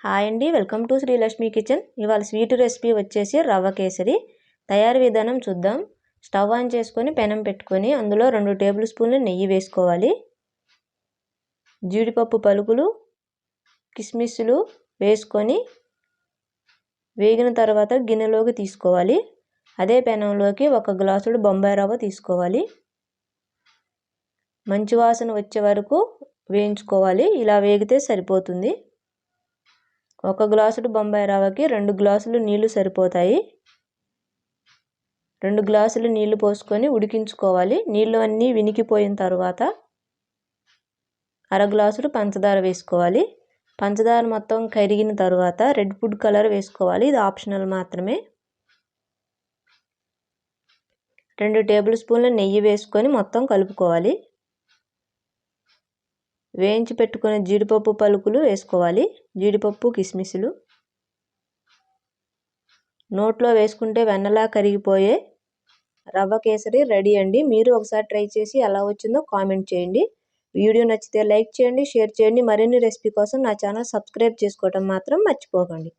Hi అండి, welcome to Srilakshmi kitchen. ఇవాళ sweet recipe వచ్చేసి రవ్వ కేసరి. తయారీ విధానం చూద్దాం. స్టవ్ ఆన్ చేసుకొని పెనం పెట్టుకొని అందులో 2 టేబుల్ స్పూన్లు నెయ్యి వేసుకోవాలి. జీడిపప్పు పలుకులు, కిస్మిస్లు వేసుకొని వేగిన తర్వాత గిన్నెలోకి తీసుకోవాలి. అదే పెనంలోకి 1 గ్లాసుడు బొంబాయి రవ్వ తీసుకోవాలి. మంచి వాసన వచ్చే వరకు వేయించుకోవాలి. ఇలా వేగితే సరిపోతుంది. 1 గ్లాసుడు బొంబాయి రవ్వకి 2 గ్లాసులు నీళ్లు సరిపోతాయి. 2 గ్లాసులు నీళ్లు పోసుకొని ఉడికించుకోవాలి. నీళ్లు అన్నీ వినికిపోయిన తర్వాత 1/2 గ్లాసుడు పంచదార వేసుకోవాలి. పంచదార మొత్తం కరిగిన తర్వాత రెడ్ ఫుడ్ కలర్ వేసుకోవాలి. ఇది ఆప్షనల్ మాత్రమే. 2 టేబుల్ స్పూన్ల నెయ్యి వేసుకొని మొత్తం కలుపుకోవాలి. వేయించి పెట్టుకున్న జీడిపప్పు పలుకులు వేసుకోవాలి. జీడిపప్పు, కిస్మిస్లు నోట్లో వేసుకుంటే వెన్నలా కరిగిపోయే రవ్వ కేసరి రెడీ అండి. మీరు ఒకసారి ట్రై చేసి ఎలా వచ్చిందో కామెంట్ చేయండి. వీడియో నచ్చితే లైక్ చేయండి, షేర్ చేయండి. మరిన్ని రెసిపీ కోసం నా ఛానల్ సబ్స్క్రైబ్ చేసుకోవడం మాత్రం మర్చిపోకండి.